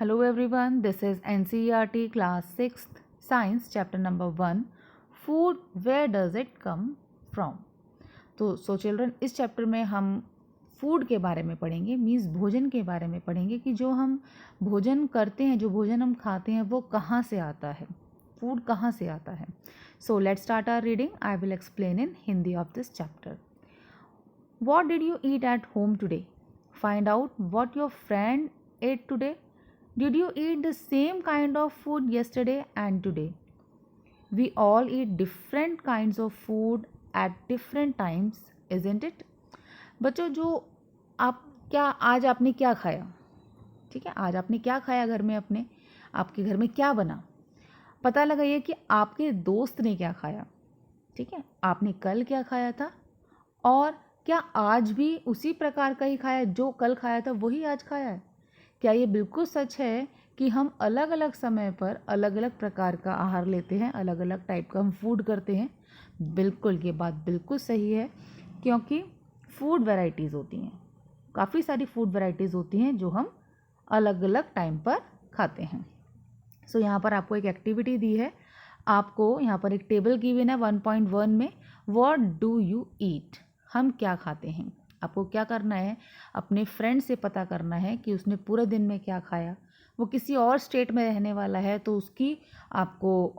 Hello everyone, this is NCERT class 6th science chapter number 1 food where does it come from। तो children इस chapter में हम food के बारे में पढ़ेंगे, मीन्स भोजन के बारे में पढ़ेंगे कि जो हम भोजन करते हैं, जो भोजन हम खाते हैं वो कहाँ से आता है, फूड कहाँ से आता है। So let's start our reading. I will explain in Hindi of this chapter. What did you eat at home today? Find out what your friend ate today. Did you eat the same kind of food yesterday and today? We all eat different kinds of food at different times, isn't it? बच्चों, जो आज आपने क्या खाया, ठीक है, आज आपने क्या खाया घर में अपने, आपके घर में क्या बना, पता लगाइए कि आपके दोस्त ने क्या खाया, ठीक है, आपने कल क्या खाया था और क्या आज भी उसी प्रकार का ही खाया, जो कल खाया था वही आज खाया है। क्या ये बिल्कुल सच है कि हम अलग अलग समय पर अलग अलग प्रकार का आहार लेते हैं, अलग अलग टाइप का हम फूड करते हैं? बिल्कुल, ये बात बिल्कुल सही है, क्योंकि फूड वैरायटीज़ होती हैं, काफ़ी सारी फूड वैरायटीज़ होती हैं जो हम अलग अलग टाइम पर खाते हैं। सो यहाँ पर आपको एक एक्टिविटी दी है, आपको यहाँ पर एक टेबल गिवन है 1.1 में, व्हाट डू यू ईट, हम क्या खाते हैं। आपको क्या करना है, अपने फ्रेंड से पता करना है कि उसने पूरे दिन में क्या खाया। वो किसी और स्टेट में रहने वाला है तो उसकी आपको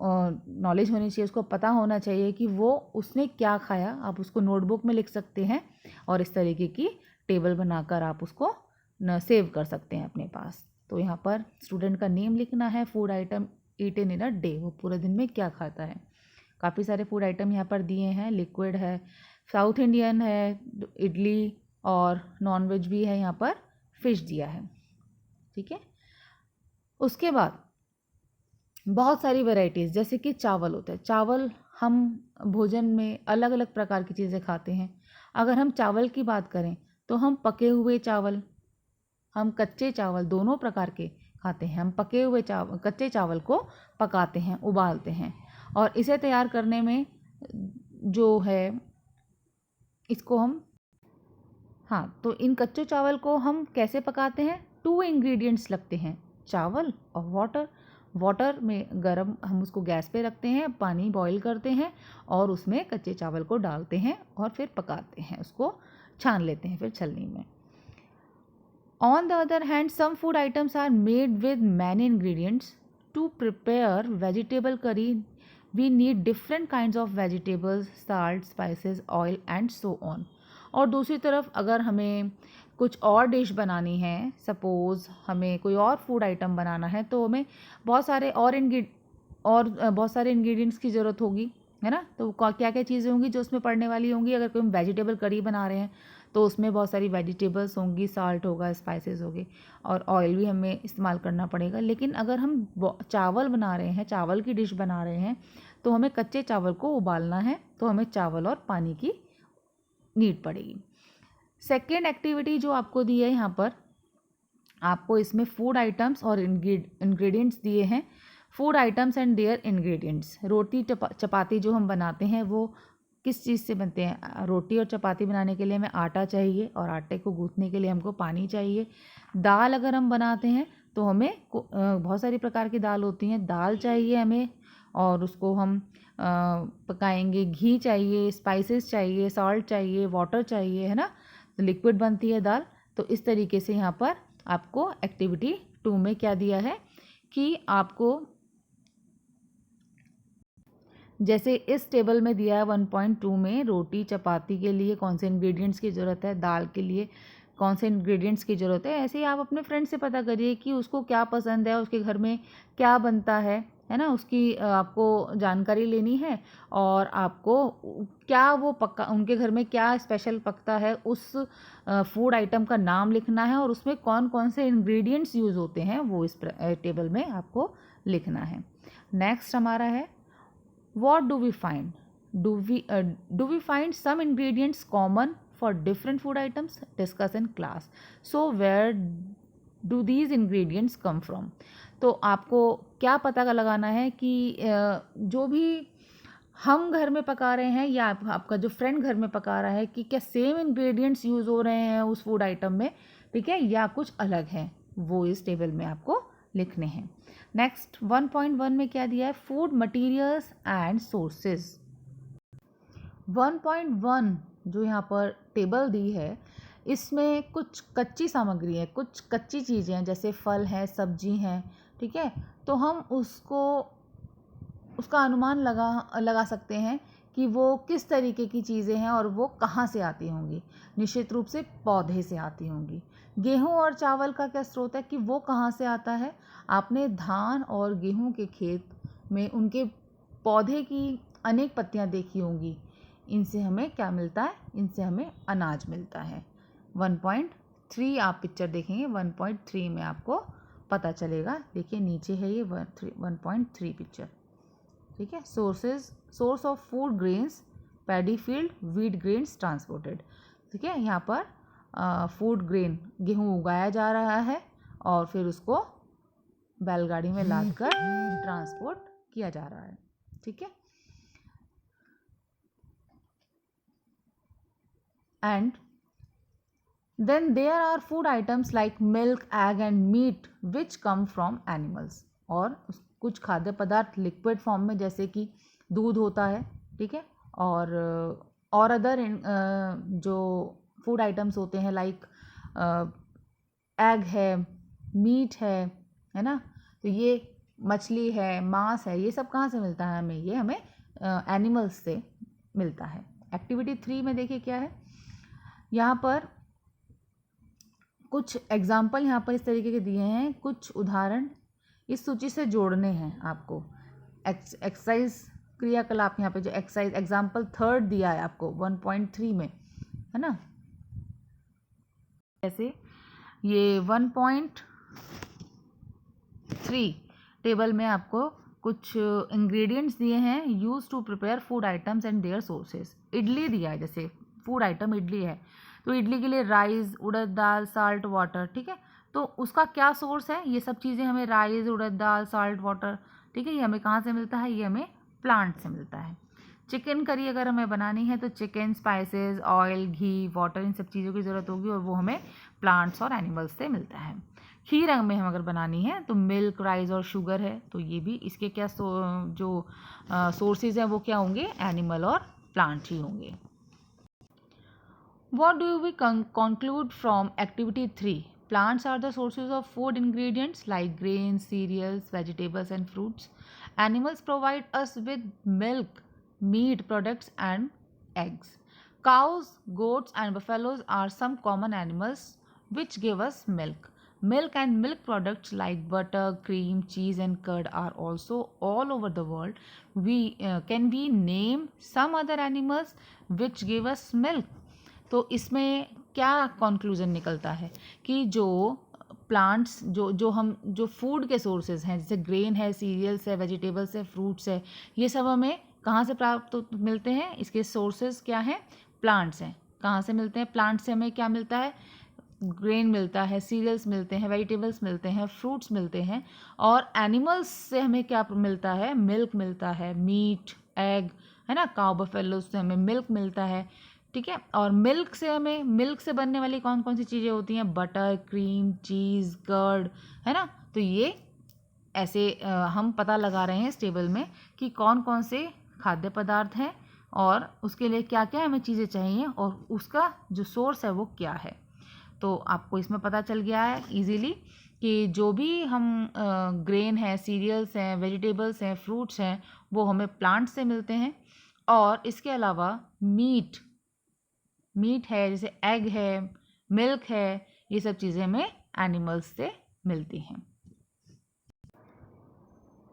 नॉलेज होनी चाहिए, उसको पता होना चाहिए कि वो उसने क्या खाया। आप उसको नोटबुक में लिख सकते हैं और इस तरीके की टेबल बनाकर आप उसको सेव कर सकते हैं अपने पास। तो यहाँ पर स्टूडेंट का नेम लिखना है, food item eaten in a day, वो पूरे दिन में क्या खाता है। काफ़ी सारे फूड आइटम यहाँ पर दिए हैं, लिक्विड है, साउथ इंडियन है, इडली, और नॉन वेज भी है, यहाँ पर फिश दिया है, ठीक है। उसके बाद बहुत सारी वैरायटीज़, जैसे कि चावल होता है। चावल हम भोजन में अलग अलग प्रकार की चीज़ें खाते हैं। अगर हम चावल की बात करें तो हम पके हुए चावल, हम कच्चे चावल, दोनों प्रकार के खाते हैं। हम पके हुए चावल, कच्चे चावल को पकाते हैं, उबालते हैं, और इसे तैयार करने में जो है इसको हम तो इन कच्चे चावल को हम कैसे पकाते हैं? 2 इंग्रेडिएंट्स लगते हैं, चावल और वाटर। वाटर में गरम, हम उसको गैस पे रखते हैं, पानी बॉईल करते हैं और उसमें कच्चे चावल को डालते हैं और फिर पकाते हैं, उसको छान लेते हैं फिर छलनी में। On the other hand, some food items are made with many ingredients. To prepare vegetable curry, we need different kinds of vegetables, salt, spices, oil and so on. और दूसरी तरफ अगर हमें कुछ और डिश बनानी है, सपोज़ हमें कोई और फूड आइटम बनाना है, तो हमें बहुत सारे बहुत सारे इंग्रेडिएंट्स की ज़रूरत होगी, है ना। तो क्या क्या चीज़ें होंगी जो उसमें पड़ने वाली होंगी। अगर कोई हम वेजिटेबल करी बना रहे हैं तो उसमें बहुत सारी वेजिटेबल्स होंगी, साल्ट होगा, स्पाइसेस होंगे और ऑयल भी हमें इस्तेमाल करना पड़ेगा। लेकिन अगर हम चावल बना रहे हैं, चावल की डिश बना रहे हैं, तो हमें कच्चे चावल को उबालना है, तो हमें चावल और पानी की नीड पड़ेगी। सेकेंड एक्टिविटी जो आपको दी है, यहाँ पर आपको इसमें फूड आइटम्स और इंग्रेडिएंट्स दिए हैं। Food items and their ingredients. रोटी चपाती जो हम बनाते हैं वो किस चीज़ से बनते हैं? रोटी और चपाती बनाने के लिए हमें आटा चाहिए और आटे को गूँथने के लिए हमको पानी चाहिए। दाल अगर हम बनाते हैं तो हमें बहुत सारी प्रकार की दाल होती हैं, दाल चाहिए हमें और उसको हम पकाएंगे। घी चाहिए, स्पाइसेस चाहिए, सॉल्ट चाहिए, वाटर चाहिए, है ना, तो लिक्विड बनती है दाल। तो इस तरीके से यहाँ पर आपको एक्टिविटी 2 में क्या दिया है कि आपको जैसे इस टेबल में दिया है 1.2 में, रोटी चपाती के लिए कौन से इंग्रेडिएंट्स की ज़रूरत है, दाल के लिए कौन से इंग्रेडिएंट्स की ज़रूरत है, ऐसे ही आप अपने फ्रेंड से पता करिए कि उसको क्या पसंद है, उसके घर में क्या बनता है ना, उसकी आपको जानकारी लेनी है और आपको क्या वो पका, उनके घर में क्या स्पेशल पकता है, उस फूड आइटम का नाम लिखना है और उसमें कौन कौन से इंग्रेडिएंट्स यूज़ होते हैं वो इस टेबल में आपको लिखना है। नेक्स्ट हमारा है, what do we find? Do we find some ingredients common for different food items? Discuss in class. So where do these ingredients come from? तो आपको क्या पता लगाना है कि जो भी हम घर में पका रहे हैं या आपका जो फ्रेंड घर में पका रहा है, कि क्या सेम इंग्रेडिएंट्स यूज़ हो रहे हैं उस फूड आइटम में, ठीक है, या कुछ अलग हैं, वो इस टेबल में आपको लिखने हैं। नेक्स्ट 1.1 में क्या दिया है, फूड मटेरियल्स एंड सोर्सेज। 1.1 जो यहाँ पर टेबल दी है, इसमें कुछ कच्ची सामग्री है, कुछ कच्ची चीज़ें हैं, जैसे फल हैं, सब्जी हैं, ठीक है। तो हम उसका अनुमान लगा सकते हैं कि वो किस तरीके की चीज़ें हैं और वो कहाँ से आती होंगी। निश्चित रूप से पौधे से आती होंगी। गेहूं और चावल का क्या स्रोत है कि वो कहाँ से आता है। आपने धान और गेहूं के खेत में उनके पौधे की अनेक पत्तियां देखी होंगी। इनसे हमें क्या मिलता है, इनसे हमें अनाज मिलता है। 1.3 आप पिक्चर देखेंगे, 1.3 में आपको पता चलेगा। देखिए नीचे है ये 1.3 पिक्चर, ठीक है। Source of food grains, paddy field, wheat grains transported, ठीक है। यहाँ पर फूड ग्रेन गेहूँ उगाया जा रहा है और फिर उसको बैलगाड़ी में लादकर ट्रांसपोर्ट किया जा रहा है, ठीक है। And then there are food items like milk, egg and meat which come from animals. और कुछ खाद्य पदार्थ लिक्विड फॉर्म में, जैसे कि दूध होता है, ठीक है। और अदर जो फूड आइटम्स होते हैं लाइक एग है, मीट है ना। तो ये मछली है, मांस है, ये सब कहाँ से मिलता है हमें, ये हमें एनिमल्स से मिलता है। एक्टिविटी 3 में देखिए क्या है, यहाँ पर कुछ एग्जाम्पल यहाँ पर इस तरीके के दिए हैं, कुछ उदाहरण इस सूची से जोड़ने हैं आपको। एक्सरसाइज क्रियाकलाप यहाँ पे जो एक्सरसाइज एग्जाम्पल 3 दिया है आपको 1.3 में, है ना। जैसे ये 1.3 टेबल में आपको कुछ इंग्रेडिएंट्स दिए हैं, use to prepare food items and their sources. Idli दिया है, जैसे फूड आइटम इडली है, तो इडली के लिए राइस, उड़द दाल, साल्ट, वाटर, ठीक है। तो उसका क्या सोर्स है, ये सब चीज़ें हमें राइस, उड़द दाल, साल्ट, वाटर, ठीक है, ये हमें कहाँ से मिलता है, ये हमें प्लांट से मिलता है। चिकन करी अगर हमें बनानी है तो चिकन, स्पाइसेस, ऑयल, घी, वाटर, इन सब चीज़ों की ज़रूरत होगी और वो हमें प्लांट्स और एनिमल्स से मिलता है। खीर हमें हम अगर बनानी है तो मिल्क, राइस और शुगर है, तो ये भी इसके क्या जो सोर्सेज हैं वो क्या होंगे, एनिमल और प्लांट ही होंगे। What do we conclude from activity 3? Plants are the sources of food ingredients like grains, cereals, vegetables and fruits. Animals provide us with milk, meat products and eggs. Cows, goats and buffaloes are some common animals which give us milk. Milk and milk products like butter, cream, cheese and curd are also all over the world. Can we name some other animals which give us milk? तो इसमें क्या conclusion निकलता है कि जो plants जो food के sources हैं, जैसे ग्रेन है, सीरियल्स है, वेजिटेबल्स है, फ्रूट्स है, ये सब हमें कहाँ से प्राप्त मिलते हैं, इसके सोर्सेज क्या हैं, प्लांट्स हैं। कहाँ से मिलते हैं, प्लांट से हमें क्या मिलता है, ग्रेन मिलता है, सीरियल्स मिलते हैं, वेजिटेबल्स मिलते हैं, फ्रूट्स मिलते हैं। और एनिमल्स से हमें क्या मिलता है, मिल्क मिलता है, मीट, एग, है ना। काउ बफेलो से हमें मिल्क मिलता है, ठीक है। और मिल्क से बनने वाली कौन कौन सी चीज़ें होती हैं, बटर, क्रीम, चीज़, कर्ड, है ना। तो ये ऐसे हम पता लगा रहे हैं इस टेबल में कि कौन कौन से खाद्य पदार्थ हैं और उसके लिए क्या क्या हमें चीज़ें चाहिए और उसका जो सोर्स है वो क्या है। तो आपको इसमें पता चल गया है इजीली कि जो भी हम ग्रेन है, सीरियल्स हैं, वेजिटेबल्स हैं, फ्रूट्स हैं, वो हमें प्लांट से मिलते हैं। और इसके अलावा मीट है, जैसे एग है, मिल्क है, ये सब चीज़ें हमें एनिमल्स से मिलती हैं।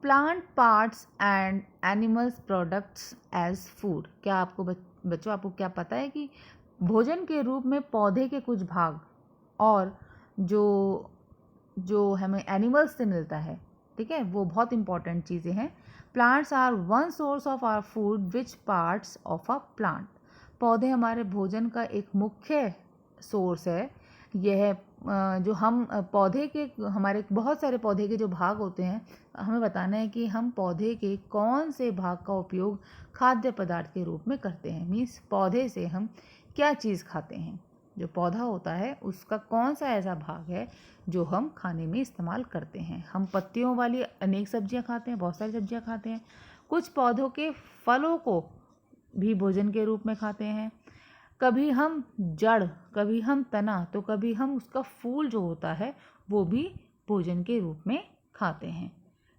Plant parts and animals products as food. क्या आपको बच्चों आपको क्या पता है कि भोजन के रूप में पौधे के कुछ भाग और जो हमें एनिमल्स से मिलता है, ठीक है, वो बहुत इंपॉर्टेंट चीज़ें हैं। Plants are one source of our food which parts of a plant. पौधे हमारे भोजन का एक मुख्य सोर्स है। यह जो हम पौधे के हमारे बहुत सारे पौधे के जो भाग होते हैं, हमें बताना है कि हम पौधे के कौन से भाग का उपयोग खाद्य पदार्थ के रूप में करते हैं। मीन्स पौधे से हम क्या चीज़ खाते हैं, जो पौधा होता है उसका कौन सा ऐसा भाग है जो हम खाने में इस्तेमाल करते हैं। हम पत्तियों वाली अनेक सब्जियां खाते हैं, बहुत सारी सब्जियां खाते हैं। कुछ पौधों के फलों को भी भोजन के रूप में खाते हैं। कभी हम जड़, कभी हम तना, तो कभी हम उसका फूल जो होता है वो भी भोजन के रूप में खाते हैं।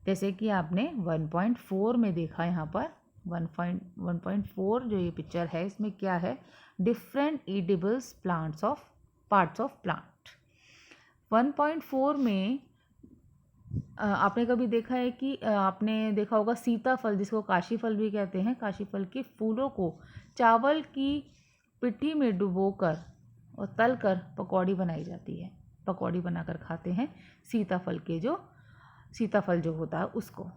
जैसे कि आपने 1.4 में देखा, यहाँ पर 1.4 जो ये पिक्चर है इसमें क्या है, different edibles plants of parts of plant. 1.4 में आपने कभी देखा है कि आपने देखा होगा सीताफल, जिसको काशी फल भी कहते हैं, काशी फल के फूलों को चावल की पिट्ठी में डुबोकर और तलकर पकौड़ी बनाई जाती है। पकौड़ी बनाकर खाते हैं सीताफल जो होता है उसको,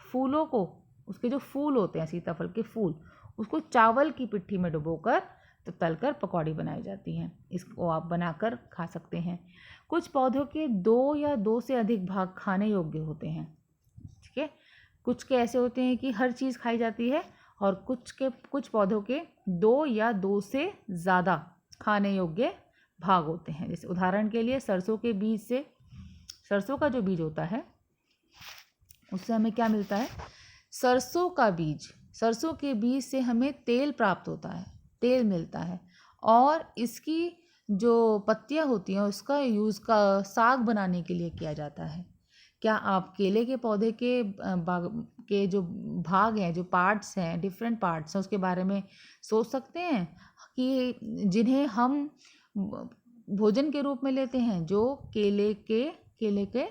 फूलों को, उसके जो फूल होते हैं सीताफल के फूल, उसको चावल की पिट्ठी में डुबोकर तो तलकर पकौड़ी बनाई जाती हैं। इसको आप बनाकर खा सकते हैं। कुछ पौधों के 2 या 2 से अधिक भाग खाने योग्य होते हैं। ठीक है, कुछ के ऐसे होते हैं कि हर चीज़ खाई जाती है, और कुछ पौधों के 2 या 2 से ज़्यादा खाने योग्य भाग होते हैं। जैसे उदाहरण के लिए सरसों के बीज से, सरसों का जो बीज होता है उससे हमें क्या मिलता है, सरसों के बीज से हमें तेल प्राप्त होता है, तेल मिलता है। और इसकी जो पत्तियां होती हैं उसका यूज़ का साग बनाने के लिए किया जाता है। क्या आप केले के पौधे के के जो भाग हैं, जो पार्ट्स हैं, डिफरेंट पार्ट्स हैं, उसके बारे में सोच सकते हैं कि जिन्हें हम भोजन के रूप में लेते हैं, जो केले के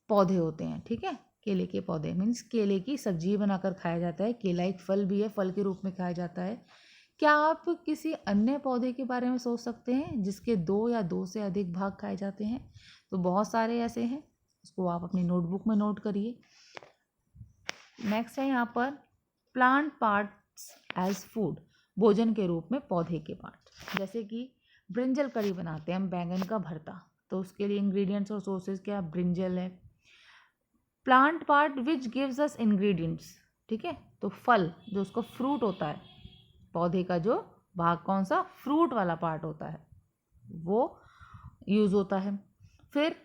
पौधे होते हैं। ठीक है, केले के पौधे मीन्स केले की सब्जी बनाकर खाया जाता है। केला एक फल भी है, फल के रूप में खाया जाता है। क्या आप किसी अन्य पौधे के बारे में सोच सकते हैं जिसके 2 या 2 से अधिक भाग खाए जाते हैं? तो बहुत सारे ऐसे हैं, उसको आप अपनी नोटबुक में नोट करिए। नेक्स्ट है यहाँ पर प्लांट पार्ट्स एज फूड, भोजन के रूप में पौधे के पार्ट। जैसे कि ब्रिंजल करी बनाते हैं हम, बैंगन का भरता, तो उसके लिए इंग्रेडिएंट्स और सोर्सेज क्या, ब्रिंजल है। Plant part which gives us ingredients, ठीक है, तो फल जो उसका फ्रूट होता है, पौधे का जो भाग कौन सा, फ्रूट वाला पार्ट होता है, वो यूज़ होता है। फिर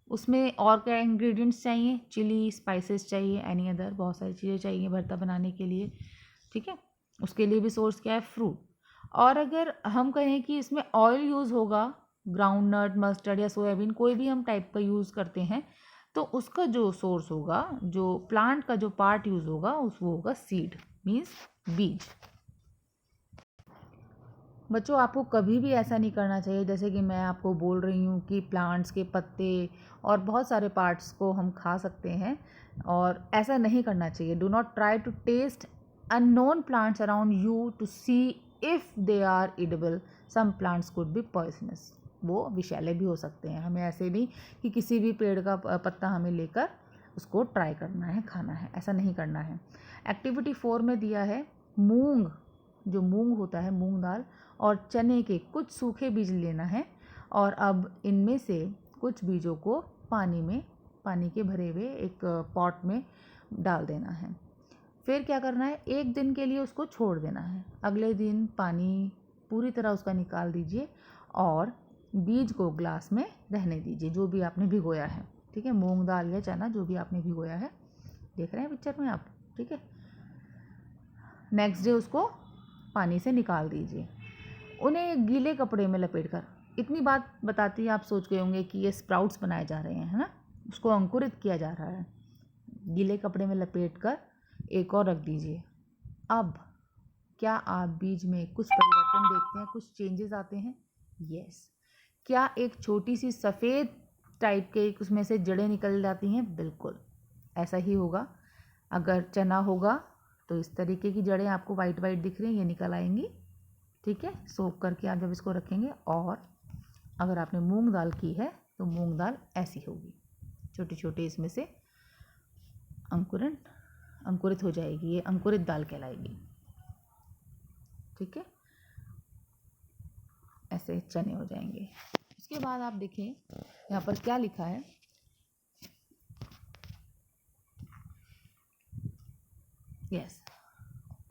उसमें और क्या इंग्रेडिएंट्स चाहिए, चिली, स्पाइसेस चाहिए, एनी अदर, बहुत सारी चीज़ें चाहिए भरता बनाने के लिए। ठीक है, उसके लिए भी सोर्स क्या है, फ्रूट। और अगर हम कहें कि इसमें ऑयल यूज़ होगा, ग्राउंड नट, मस्टर्ड या सोयाबीन, कोई भी हम टाइप का यूज़ करते हैं, तो उसका जो सोर्स होगा, जो प्लांट का जो पार्ट यूज़ होगा वो होगा सीड, मीन्स बीज। बच्चों, आपको कभी भी ऐसा नहीं करना चाहिए जैसे कि मैं आपको बोल रही हूँ कि प्लांट्स के पत्ते और बहुत सारे पार्ट्स को हम खा सकते हैं, और ऐसा नहीं करना चाहिए। Do not try to taste unknown plants around you to see if they are edible. Some plants could be poisonous, वो विषैले भी हो सकते हैं। हमें ऐसे नहीं कि किसी भी पेड़ का पत्ता हमें लेकर उसको ट्राई करना है, खाना है, ऐसा नहीं करना है। एक्टिविटी 4 में दिया है मूंग, जो मूंग होता है, मूंग दाल और चने के कुछ सूखे बीज लेना है, और अब इनमें से कुछ बीजों को पानी के भरे हुए एक पॉट में डाल देना है। फिर क्या करना है, 1 दिन के लिए उसको छोड़ देना है। अगले दिन पानी पूरी तरह उसका निकाल दीजिए और बीज को ग्लास में रहने दीजिए, जो भी आपने भिगोया है। ठीक है, मूंग दाल या चना जो भी आपने भिगोया है, देख रहे हैं पिक्चर में आप। ठीक है, नेक्स्ट डे उसको पानी से निकाल दीजिए। उन्हें गीले कपड़े में लपेट कर, इतनी बात बताती है, आप सोच गए होंगे कि ये स्प्राउट्स बनाए जा रहे हैं, है ना, उसको अंकुरित किया जा रहा है। गीले कपड़े में लपेट कर एक और रख दीजिए। अब क्या आप बीज में कुछ परिवर्तन देखते हैं, कुछ चेंजेस आते हैं? यस। क्या एक छोटी सी सफ़ेद टाइप के उसमें से जड़ें निकल जाती हैं? बिल्कुल ऐसा ही होगा। अगर चना होगा तो इस तरीके की जड़ें आपको वाइट वाइट दिख रही हैं, ये निकल आएंगी। ठीक है, सोख करके आप जब इसको रखेंगे। और अगर आपने मूंग दाल की है तो मूंग दाल ऐसी होगी, छोटे छोटे इसमें से अंकुरित हो जाएगी, ये अंकुरित दाल कहलाएगी। ठीक है, ऐसे चने हो जाएंगे। इसके बाद आप देखें यहाँ पर क्या लिखा है, yes,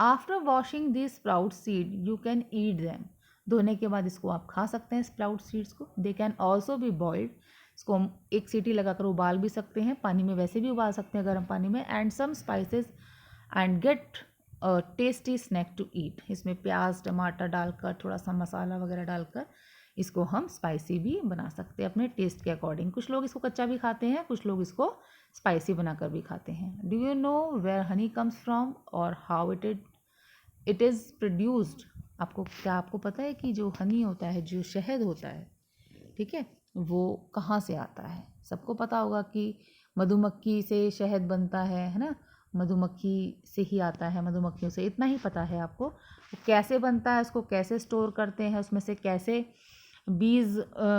after washing this sprout seed you can eat them. धोने के बाद इसको आप खा सकते हैं स्प्राउट सीड्स को। They can also be boiled, इसको हम एक सीटी लगाकर उबाल भी सकते हैं, पानी में वैसे भी उबाल सकते हैं गर्म पानी में। And some spices and get tasty snack to eat. इसमें प्याज टमाटर डालकर थोड़ा सा मसाला वगैरह डालकर इसको हम स्पाइसी भी बना सकते हैं अपने टेस्ट के अकॉर्डिंग। कुछ लोग इसको कच्चा भी खाते हैं, कुछ लोग इसको स्पाइसी बनाकर भी खाते हैं। Do you know where honey comes from और हाउ इट इज़ प्रोड्यूस्ड? आपको पता है कि जो हनी होता है, जो शहद होता है, ठीक है, वो कहाँ से आता है? सबको पता होगा कि मधुमक्खी से शहद बनता है ना, मधुमक्खी से ही आता है, मधुमक्खियों से, इतना ही पता है आपको। वो कैसे बनता है, उसको कैसे स्टोर करते हैं, उसमें से कैसे बीज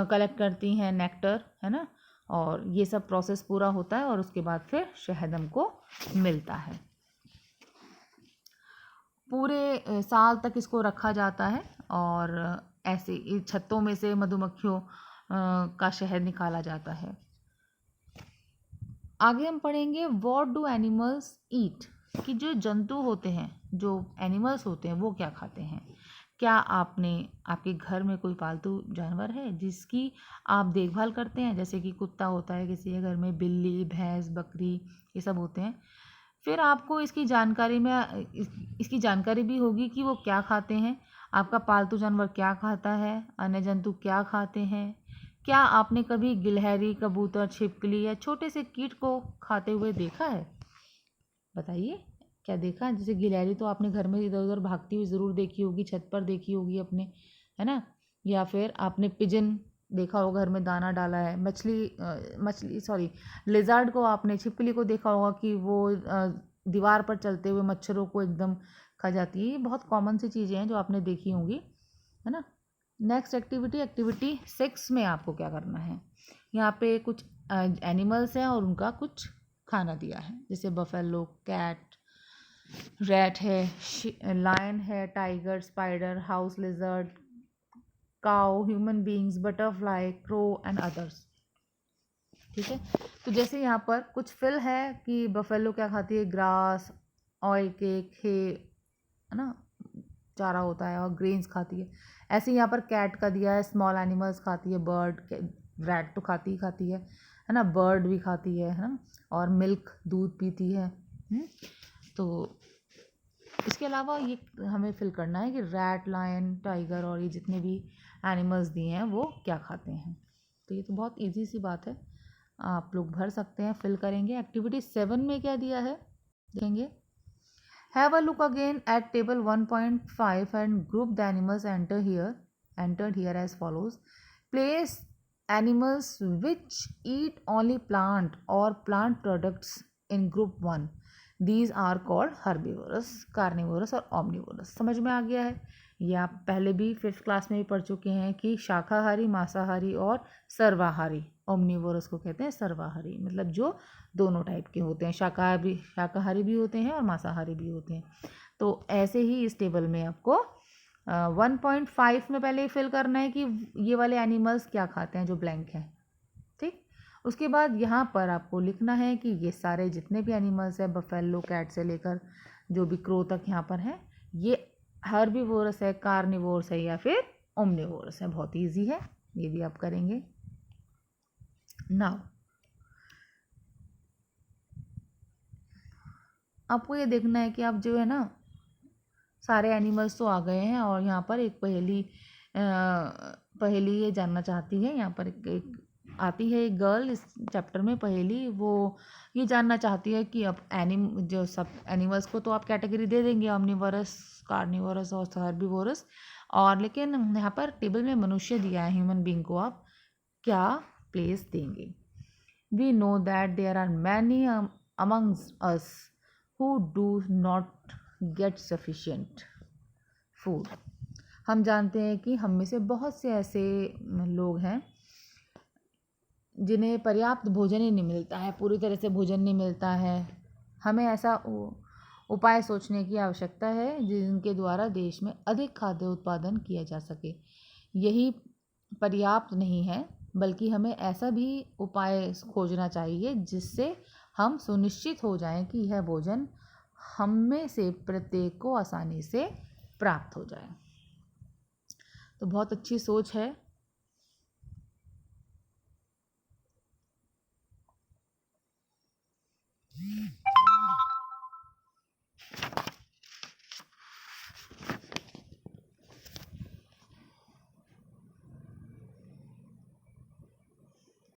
कलेक्ट करती हैं, नेक्टर, है ना, और ये सब प्रोसेस पूरा होता है और उसके बाद फिर शहद हमको मिलता है। पूरे साल तक इसको रखा जाता है और ऐसे छत्तों में से मधुमक्खियों का शहद निकाला जाता है। आगे हम पढ़ेंगे व्हाट डू एनिमल्स ईट, कि जो जंतु होते हैं, जो एनिमल्स होते हैं, वो क्या खाते हैं। क्या आपके घर में कोई पालतू जानवर है जिसकी आप देखभाल करते हैं? जैसे कि कुत्ता होता है किसी के घर में, बिल्ली, भैंस, बकरी, ये सब होते हैं। फिर आपको इसकी जानकारी भी होगी कि वो क्या खाते हैं, आपका पालतू जानवर क्या खाता है, अन्य जंतु क्या खाते हैं। क्या आपने कभी गिलहरी, कबूतर, छिपकली या छोटे से कीट को खाते हुए देखा है? बताइए, क्या देखा है? जैसे गिलहरी तो आपने घर में इधर उधर भागती हुई ज़रूर देखी होगी, छत पर देखी होगी अपने, है ना, या फिर आपने पिजन देखा होगा, घर में दाना डाला है। लिज़ार्ड को आपने, छिपकली को देखा होगा कि वो दीवार पर चलते हुए मच्छरों को एकदम खा जाती है। ये बहुत कॉमन सी चीज़ें हैं जो आपने देखी होंगी, है ना। नेक्स्ट एक्टिविटी 6 में आपको क्या करना है, यहाँ पे कुछ एनिमल्स हैं और उनका कुछ खाना दिया है। जैसे बफेलो, कैट, रैट है, लायन है, tiger, spider, house lizard, cow, human beings, butterfly, crow and others. ठीक है, तो जैसे यहाँ पर कुछ फिल है कि बफेलो क्या खाती है, ग्रास, ऑयल केक, है ना, चारा होता है, और ग्रेन्स खाती है। ऐसे यहाँ पर कैट का दिया है, स्मॉल एनिमल्स खाती है, बर्ड, रैट तो खाती है ना, बर्ड भी खाती है ना, और मिल्क, दूध पीती है। तो इसके अलावा ये हमें फिल करना है कि रैट, लायन, टाइगर और ये जितने भी एनिमल्स दिए हैं वो क्या खाते हैं। तो ये तो बहुत इजी सी बात है, आप लोग भर सकते हैं, फिल करेंगे। एक्टिविटी 7 में क्या दिया है देखेंगे। Have a look again at table 1.5 and group the animals entered here as follows. Place animals which eat only plant or plant products in group 1. These are called herbivores, carnivorous और omnivorous। समझ में आ गया है? ये आप पहले भी 5th class में भी पढ़ चुके हैं कि शाकाहारी, मांसाहारी और सर्वाहारी। ओमनिवोरस को कहते हैं सर्वाहारी, मतलब जो दोनों टाइप के होते हैं, शाकाहारी भी होते हैं और मांसाहारी भी होते हैं। तो ऐसे ही इस टेबल में आपको 1.5 में पहले फिल करना है कि ये वाले एनिमल्स क्या खाते हैं, जो ब्लैंक हैं, ठीक। उसके बाद यहाँ पर आपको लिखना है कि ये सारे जितने भी एनिमल्स हैं, बफेलो, कैट से लेकर जो भी क्रो तक यहाँ पर हैं, ये हर्बीवोरस है, कार्निवोरस है या फिर ओमनिवोरस है। बहुत ईजी है, ये भी आप करेंगे। नाउ आपको ये देखना है कि आप जो है ना, सारे एनिमल्स तो आ गए हैं और यहाँ पर एक पहेली ये जानना चाहती है। यहाँ पर एक आती है एक गर्ल इस चैप्टर में पहेली, वो ये जानना चाहती है कि अब जो सब एनिमल्स को तो आप कैटेगरी दे देंगे, ऑमनिवोरस, कार्निवोरस और हर्बीवोरस, और लेकिन यहाँ पर टेबल में मनुष्य दिया है, ह्यूमन बीइंग को आप क्या प्लेस देंगे। We know that there are many amongst us who do not get sufficient food. हम जानते हैं कि हम में से बहुत से ऐसे लोग हैं जिन्हें पर्याप्त भोजन ही नहीं मिलता है, पूरी तरह से भोजन नहीं मिलता है। हमें ऐसा उपाय सोचने की आवश्यकता है जिनके द्वारा देश में अधिक खाद्य उत्पादन किया जा सके। यही पर्याप्त नहीं है, बल्कि हमें ऐसा भी उपाय खोजना चाहिए जिससे हम सुनिश्चित हो जाएं कि यह भोजन हम में से प्रत्येक को आसानी से प्राप्त हो जाए। तो बहुत अच्छी सोच है